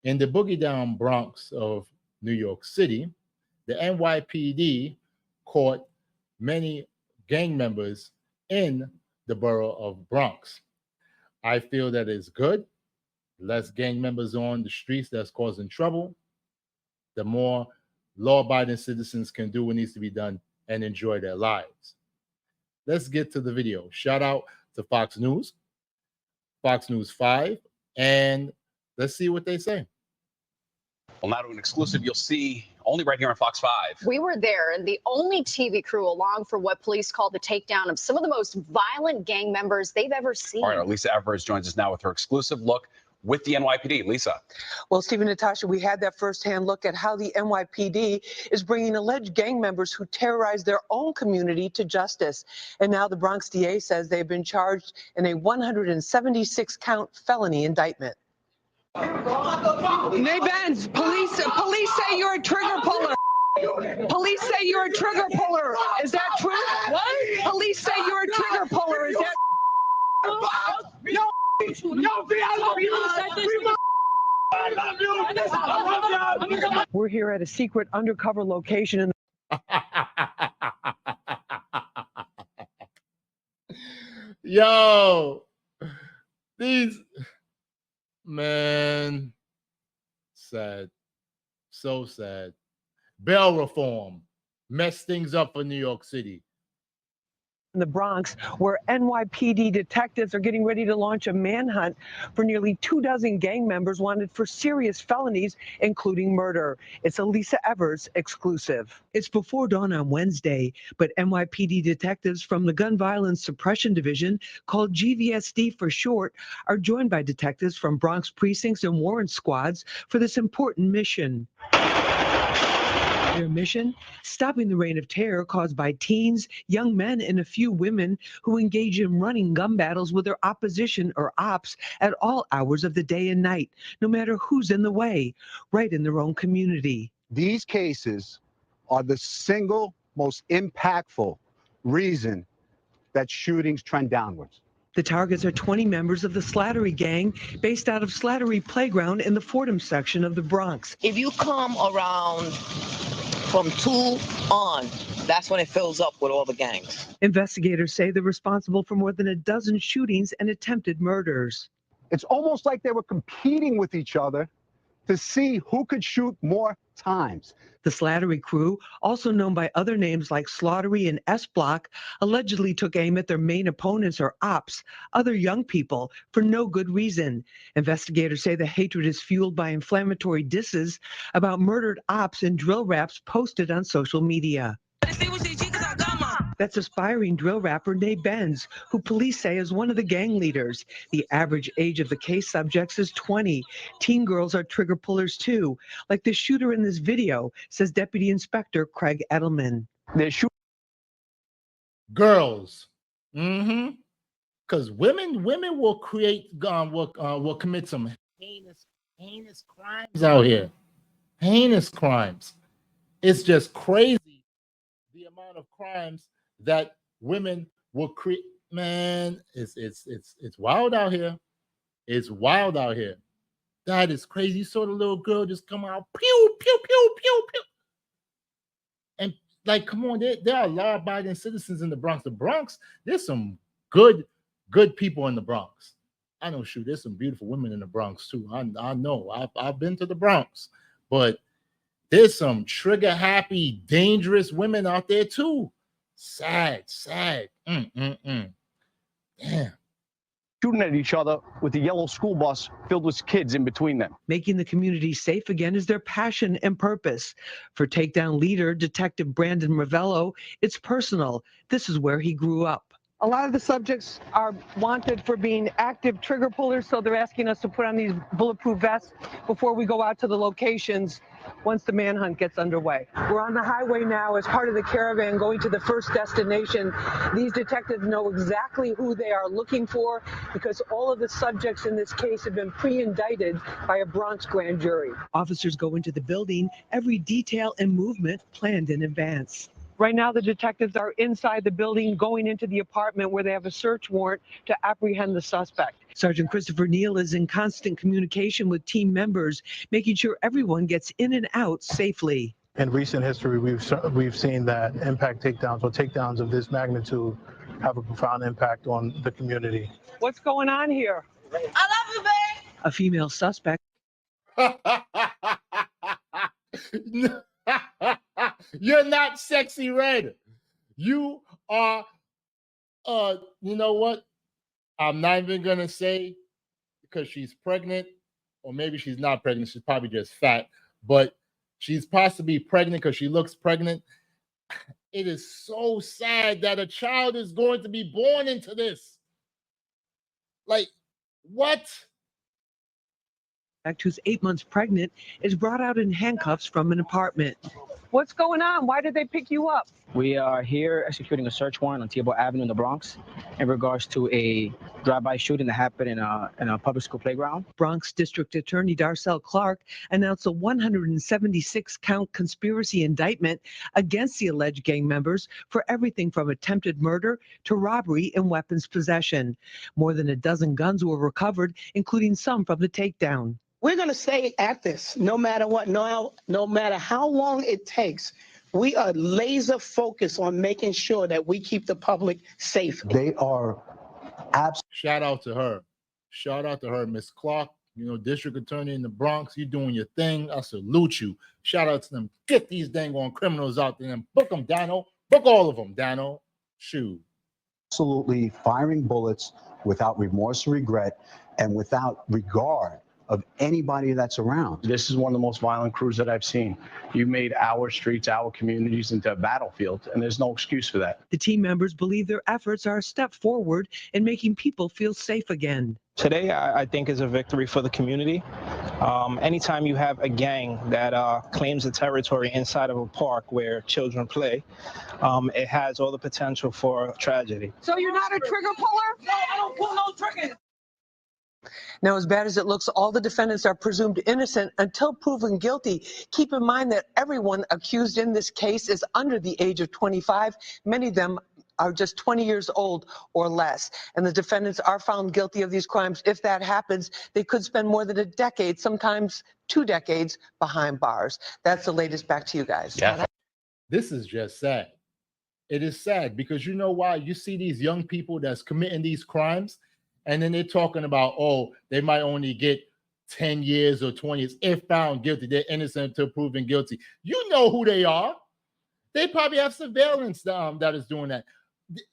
In the boogie down Bronx of New York City, the NYPD caught many gang members in the borough of Bronx. I feel that it's good. Less gang members on the streets that's causing trouble, the more law-abiding citizens can do what needs to be done and enjoy their lives. Let's get to the video. Shout out to Fox News 5, and let's see what they say. Well, now to an exclusive you'll see only right here on Fox 5. We were there, and the only TV crew along for what police call the takedown of some of the most violent gang members they've ever seen. All right, Lisa Evers joins us now with her exclusive look with the NYPD. Lisa. Well, Stephen, Natasha, we had that firsthand look at how the NYPD is bringing alleged gang members who terrorized their own community to justice. And now the Bronx DA says they've been charged in a 176-count felony indictment. Nay Benz, police say you're a trigger puller. Police say you're a trigger puller. Is that true? What? Police say you're a trigger puller. Is that? No, I love you. We're here at a secret undercover location in Yo, these, man, sad, so sad. Bail reform messed things up for New York City. the Bronx, where NYPD detectives are getting ready to launch a manhunt for nearly 24 gang members wanted for serious felonies, including murder. It's a Lisa Evers exclusive. It's before dawn on Wednesday, but NYPD detectives from the Gun Violence Suppression Division, called GVSD for short, are joined by detectives from Bronx precincts and warrant squads for this important mission. Their mission? Stopping the reign of terror caused by teens, young men, and a few women who engage in running gun battles with their opposition or ops at all hours of the day and night, no matter who's in the way, right in their own community. These cases are the single most impactful reason that shootings trend downwards. The targets are 20 members of the Slattery gang based out of Slattery Playground in the Fordham section of the Bronx. If you come around from 2 on, that's when it fills up with all the gangs. Investigators say they're responsible for more than a dozen shootings and attempted murders. It's almost like they were competing with each other to see who could shoot more times. The Slattery crew, also known by other names like Slattery and S-Block, allegedly took aim at their main opponents or ops, other young people, for no good reason. Investigators say the hatred is fueled by inflammatory disses about murdered ops and drill raps posted on social media. That's aspiring drill rapper Nay Benz, who police say is one of the gang leaders. The average age of the case subjects is 20. Teen girls are trigger pullers too, like the shooter in this video, says Deputy Inspector Craig Edelman. Girls, because women will create, will commit some heinous crimes out here. Heinous crimes. It's just crazy the amount of crimes that women will create. Man, it's wild out here. It's wild out here. That is crazy. You saw the little girl just come out, pew, pew, pew, pew, pew. And like, come on, there are law-abiding citizens in the Bronx. The Bronx, there's some good people in the Bronx. I know, shoot, there's some beautiful women in the Bronx too. I know. I've been to the Bronx, but there's some trigger-happy, dangerous women out there too. Sad. Damn. Shooting at each other with a yellow school bus filled with kids in between them. Making the community safe again is their passion and purpose. For takedown leader, Detective Brandon Ravello, it's personal. This is where he grew up. A lot of the subjects are wanted for being active trigger pullers, so they're asking us to put on these bulletproof vests before we go out to the locations once the manhunt gets underway. We're on the highway now as part of the caravan going to the first destination. These detectives know exactly who they are looking for because all of the subjects in this case have been pre-indicted by a Bronx grand jury. Officers go into the building, every detail and movement planned in advance. Right now, the detectives are inside the building, going into the apartment where they have a search warrant to apprehend the suspect. Sergeant Christopher Neal is in constant communication with team members, making sure everyone gets in and out safely. In recent history, we've seen that impact takedowns or takedowns of this magnitude have a profound impact on the community. What's going on here? I love you, babe. A female suspect. You're not Sexy Red. You are, you know what? I'm not even going to say because she's pregnant, or maybe she's not pregnant. She's probably just fat, but she's possibly pregnant because she looks pregnant. It is so sad that a child is going to be born into this. Like, what? Who's 8 months pregnant, is brought out in handcuffs from an apartment. What's going on? Why did they pick you up? We are here executing a search warrant on Theobald Avenue in the Bronx in regards to a drive-by shooting that happened in a public school playground. Bronx District Attorney Darcel Clark announced a 176-count conspiracy indictment against the alleged gang members for everything from attempted murder to robbery and weapons possession. More than a dozen guns were recovered, including some from the takedown. We're going to stay at this no matter what, no matter how long it takes. We are laser focused on making sure that we keep the public safe. They are Shout out to her. Shout out to her, Miss Clark. You know, district attorney in the Bronx. You doing your thing. I salute you. Shout out to them. Get these dang on criminals out there and book them, Dano. Book all of them, Dano. Shoot. absolutely firing bullets without remorse or regret and without regard of anybody that's around. This is one of the most violent crews that I've seen. You made our streets, our communities into a battlefield, and there's no excuse for that. The team members believe their efforts are a step forward in making people feel safe again. Today, I think, is a victory for the community. Anytime you have a gang that claims a territory inside of a park where children play, it has all the potential for tragedy. So you're not a trigger puller? No, I don't pull no triggers. Now, as bad as it looks, all the defendants are presumed innocent until proven guilty. Keep in mind that everyone accused in this case is under the age of 25. Many of them are just 20 years old or less. And the defendants are found guilty of these crimes. If that happens, they could spend more than a decade, sometimes 2 decades, behind bars. That's the latest. Back to you guys. Yeah. This is just sad. It is sad because you know why? You see these young people that's committing these crimes, and then they're talking about, oh, they might only get 10 years or 20 years. If found guilty, they're innocent until proven guilty. You know who they are. They probably have surveillance that is doing that.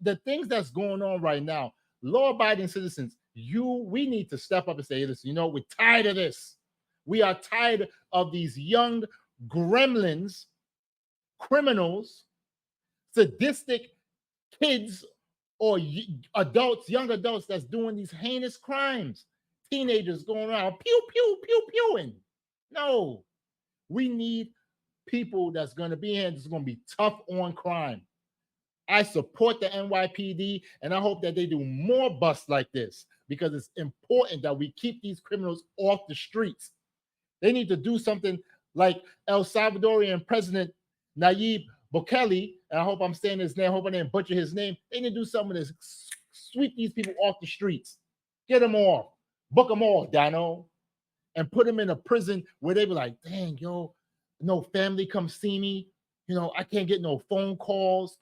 The things that's going on right now, law-abiding citizens, we need to step up and say, listen, you know, we're tired of this. We are tired of these young gremlins, criminals, sadistic kids, or adults, young adults that's doing these heinous crimes. Teenagers going around pew, pew, pew, pewing. No, we need people that's going to be here that's going to be tough on crime. I support the NYPD, and I hope that they do more busts like this because it's important that we keep these criminals off the streets. They need to do something like El Salvadorian President Nayib Bukele, and I hope I'm saying his name, I hope I didn't butcher his name. They need to do something to sweep these people off the streets. Get them off. Book them all, Dano. And put them in a prison where they be like, dang, yo, no family come see me. You know, I can't get no phone calls.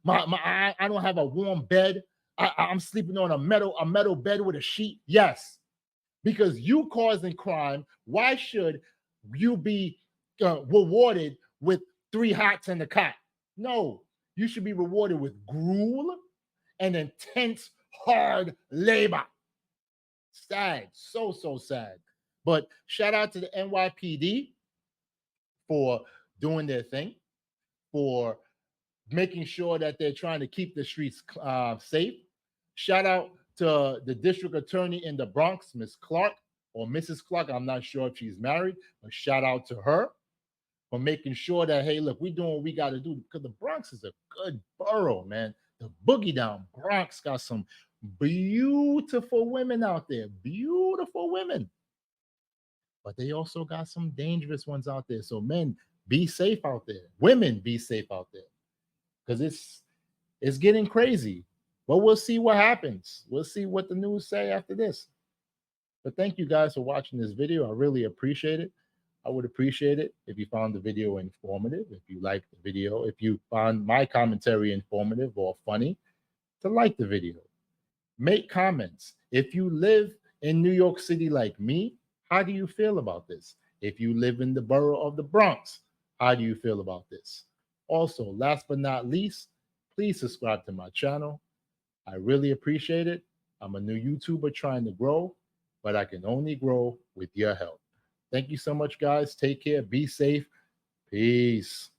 I don't have a warm bed. I'm sleeping on a metal bed with a sheet. Yes, because you causing crime. Why should you be rewarded with 3 hots in the cot? No, you should be rewarded with gruel and intense, hard labor. Sad, so sad. But shout out to the NYPD for doing their thing, for making sure that they're trying to keep the streets safe. Shout out to the district attorney in the Bronx, Miss Clark, or Mrs. Clark. I'm not sure if she's married, but shout out to her for making sure that, hey, look, we're doing what we got to do, because the Bronx is a good borough, man. The boogie down Bronx got some beautiful women out there, beautiful women. But they also got some dangerous ones out there. So men, be safe out there. Women, be safe out there. because it's getting crazy. But we'll see what happens. We'll see what the news say after this. But thank you guys for watching this video. I really appreciate it. I would appreciate it if you found the video informative, if you liked the video, if you found my commentary informative or funny, to like the video. Make comments. If you live in New York City like me, how do you feel about this? If you live in the borough of the Bronx, how do you feel about this? Also, last but not least, please subscribe to my channel. I really appreciate it. I'm a new YouTuber trying to grow, but I can only grow with your help. Thank you so much, guys. Take care. Be safe. Peace.